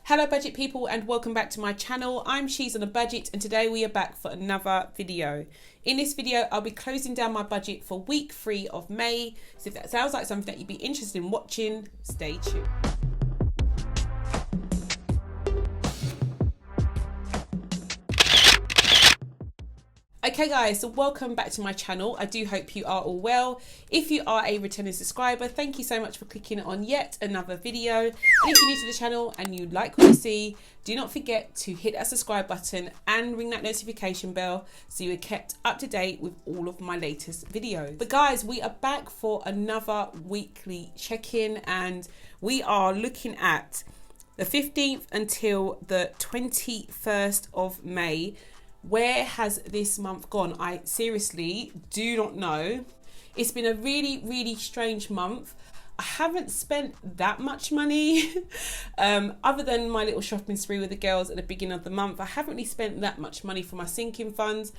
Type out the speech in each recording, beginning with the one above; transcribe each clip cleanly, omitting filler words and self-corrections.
Hello budget people and welcome back to my channel. I'm She's on a Budget and today we are back for another video. In this video I'll be closing down my budget for week 3 of May. So if that sounds like something that you'd be interested in watching, stay tuned. Okay guys, so welcome back to my channel. I do hope you are all well. If you are a returning subscriber, thank you so much for clicking on yet another video. And if you're new to the channel and you like what you see, do not forget to hit that subscribe button and ring that notification bell so you are kept up to date with all of my latest videos. But guys, we are back for another weekly check-in and we are looking at the 15th until the 21st of May. Where has this month gone? I seriously do not know. It's been a really strange month. I haven't spent that much money other than my little shopping spree with the girls at the beginning of the month. I haven't really spent that much money for my sinking funds.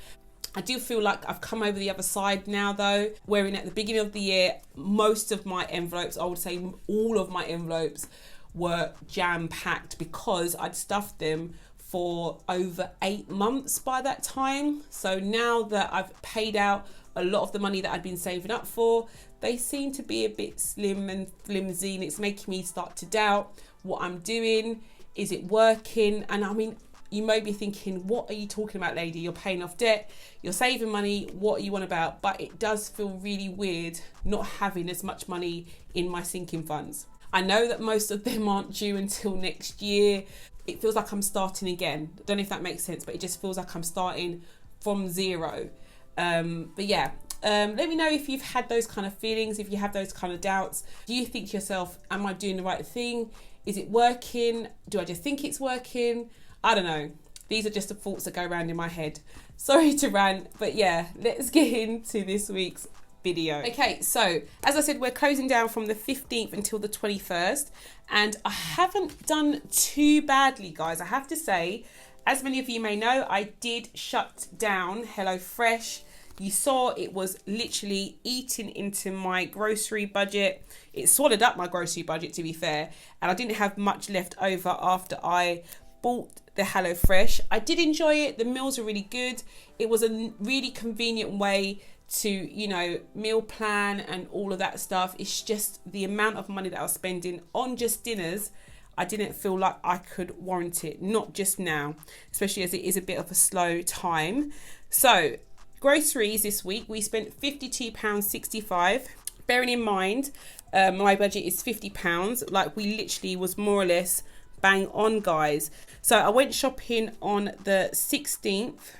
I do feel like I've come over the other side now though, wherein at the beginning of the year, most of my envelopes, I would say all of my envelopes were jam-packed because I'd stuffed them for over 8 months by that time. So now that I've paid out a lot of the money that I'd been saving up for, they seem to be a bit slim and flimsy, and it's making me start to doubt what I'm doing. Is it working? And I mean, you may be thinking, what are you talking about, lady? You're paying off debt, you're saving money, what are you on about? But it does feel really weird not having as much money in my sinking funds. I know that most of them aren't due until next year. It feels like I'm starting again. I don't know if that makes sense, but it just feels like I'm starting from zero. But yeah, let me know if you've had those kind of feelings, if you have those kind of doubts. Do you think to yourself, am I doing the right thing? Is it working? Do I just think it's working? I don't know. These are just the thoughts that go around in my head. Sorry to rant, but yeah, let's get into this week's video. Okay, so as I said, we're closing down from the 15th until the 21st, and I haven't done too badly, guys. I have to say, as many of you may know, I did shut down HelloFresh. You saw it was literally eating into my grocery budget. It swallowed up my grocery budget, to be fair, and I didn't have much left over after I bought the HelloFresh. I did enjoy it. The meals were really good. It was a really convenient way to, you know, meal plan and all of that stuff. It's just the amount of money that I was spending on just dinners, I didn't feel like I could warrant it, not just now, especially as it is a bit of a slow time. So groceries this week, we spent £52.65. Bearing in mind my budget is £50, like we literally was more or less bang on, guys. So I went shopping on the 16th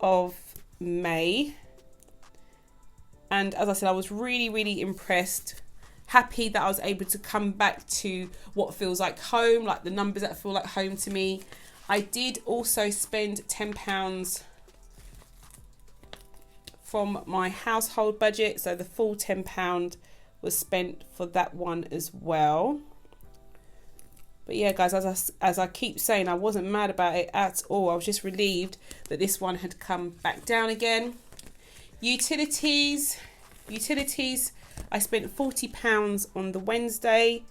of May. And as I said, I was really impressed, happy that I was able to come back to what feels like home, like the numbers that feel like home to me. I did also spend £10 from my household budget, so the full £10 was spent for that one as well. But yeah, guys, as I keep saying, I wasn't mad about it at all. I was just relieved that this one had come back down again. Utilities, I spent £40 on the Wednesday.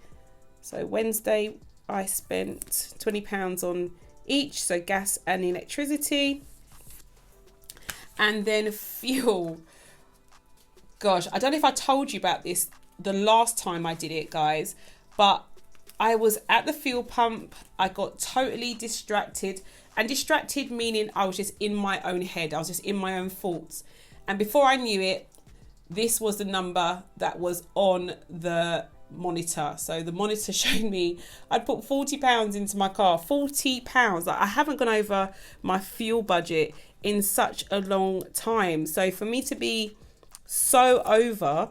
So Wednesday, I spent £20 on each, so gas and electricity. And then fuel. Gosh, I don't know if I told you about this the last time I did it, guys, but I was at the fuel pump. I got totally distracted, and distracted meaning I was just in my own head. I was just in my own thoughts. And before I knew it, this was the number that was on the monitor. So the monitor showed me I'd put £40 into my car. £40. Like, I haven't gone over my fuel budget in such a long time. So for me to be so over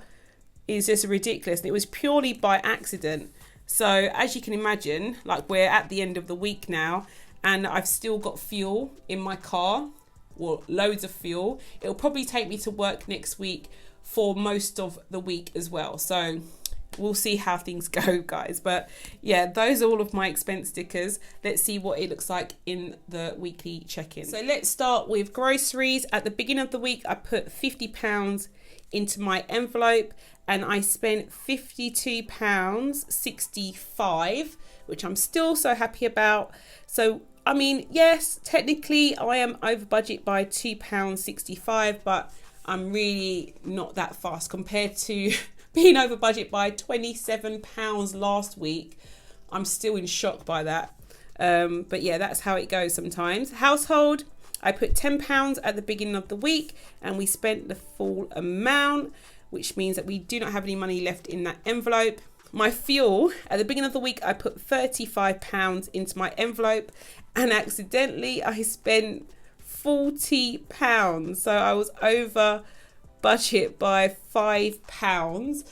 is just ridiculous. And it was purely by accident. So as you can imagine, like, we're at the end of the week now and I've still got fuel in my car. Well, loads of fuel. It'll probably take me to work next week for most of the week as well. So we'll see how things go, guys. But yeah, those are all of my expense stickers. Let's see what it looks like in the weekly check-in. So let's start with groceries. At the beginning of the week, I put £50 into my envelope and I spent £52.65. which I'm still so happy about. So I mean, yes, technically I am over budget by £2.65, but I'm really not that fast compared to being over budget by £27 last week. I'm still in shock by that. But yeah, that's how it goes sometimes. Household, I put £10 at the beginning of the week and we spent the full amount, which means that we do not have any money left in that envelope. My fuel, at the beginning of the week, I put £35 into my envelope and accidentally I spent £40. So I was over budget by £5.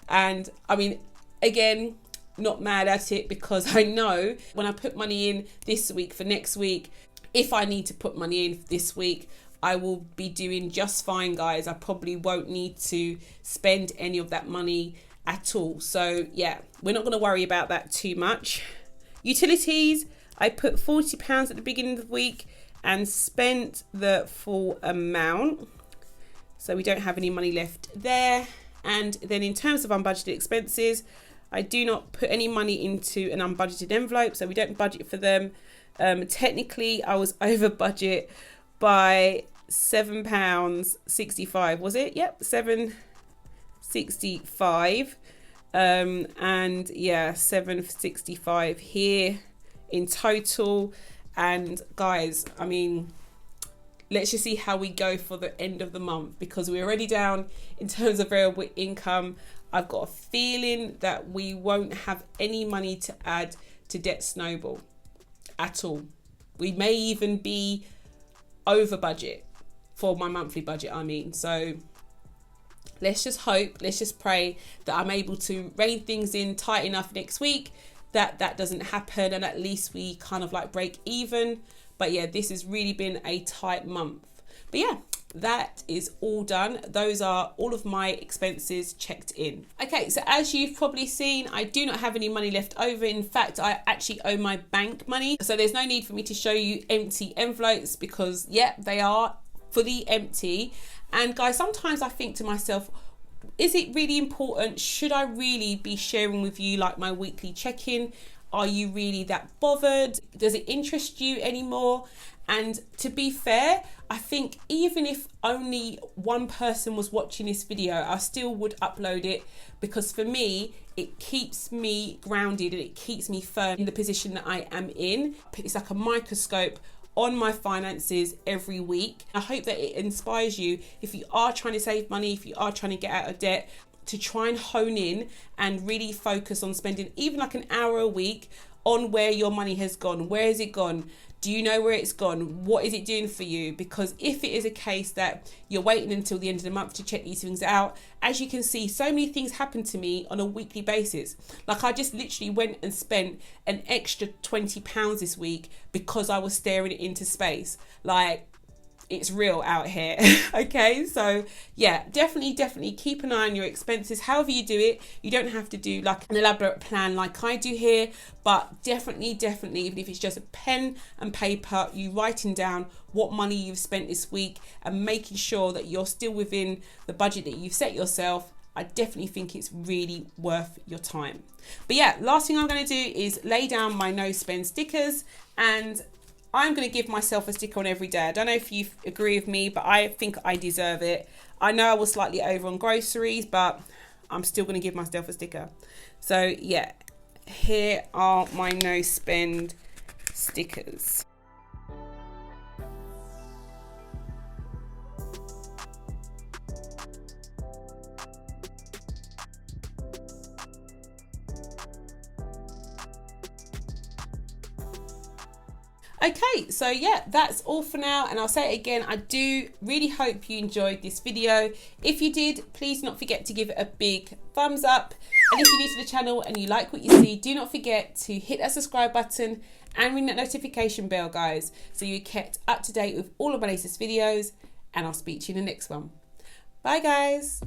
And I mean, again, not mad at it because I know when I put money in this week for next week, if I need to put money in this week, I will be doing just fine, guys. I probably won't need to spend any of that money at all. So yeah, we're not going to worry about that too much. Utilities, I put £40 at the beginning of the week and spent the full amount. So we don't have any money left there. And then in terms of unbudgeted expenses, I do not put any money into an unbudgeted envelope, so we don't budget for them. Technically, I was over budget by £7.65, was it? Yep, £7.65. And yeah, £7.65 here in total. And guys, I mean, let's just see how we go for the end of the month, because we're already down in terms of variable income. I've got a feeling that we won't have any money to add to debt snowball at all. We may even be over budget for my monthly budget, I mean. So let's just hope, let's just pray that I'm able to rein things in tight enough next week that that doesn't happen, and at least we kind of like break even. But yeah, this has really been a tight month. But yeah, that is all done. Those are all of my expenses checked in. Okay, so as you've probably seen, I do not have any money left over. In fact, I actually owe my bank money. So there's no need for me to show you empty envelopes because yeah, they are fully empty. And guys, sometimes I think to myself, is it really important? Should I really be sharing with you like my weekly check-in? Are you really that bothered? Does it interest you anymore? And to be fair, I think even if only one person was watching this video, I still would upload it, because for me, it keeps me grounded and it keeps me firm in the position that I am in. It's like a microscope on my finances every week. I hope that it inspires you, if you are trying to save money, if you are trying to get out of debt, to try and hone in and really focus on spending even like an hour a week on where your money has gone. Where has it gone? Do you know where it's gone? What is it doing for you? Because if it is a case that you're waiting until the end of the month to check these things out, as you can see, so many things happen to me on a weekly basis. Like I just literally went and spent an extra £20 this week because I was staring into space. Like, it's real out here. Okay, so yeah, definitely keep an eye on your expenses. However you do it, you don't have to do like an elaborate plan like I do here, but definitely, even if it's just a pen and paper, you writing down what money you've spent this week and making sure that you're still within the budget that you've set yourself. I definitely think it's really worth your time. But yeah, last thing I'm going to do is lay down my no spend stickers, and I'm going to give myself a sticker on every day. I don't know if you agree with me, but I think I deserve it. I know I was slightly over on groceries, but I'm still going to give myself a sticker. So yeah, here are my no spend stickers. Okay, so yeah, that's all for now, and I'll say it again, I do really hope you enjoyed this video. If you did, please do not forget to give it a big thumbs up, and if you're new to the channel and you like what you see, do not forget to hit that subscribe button and ring that notification bell, guys, so you're kept up to date with all of my latest videos, and I'll speak to you in the next one. Bye guys.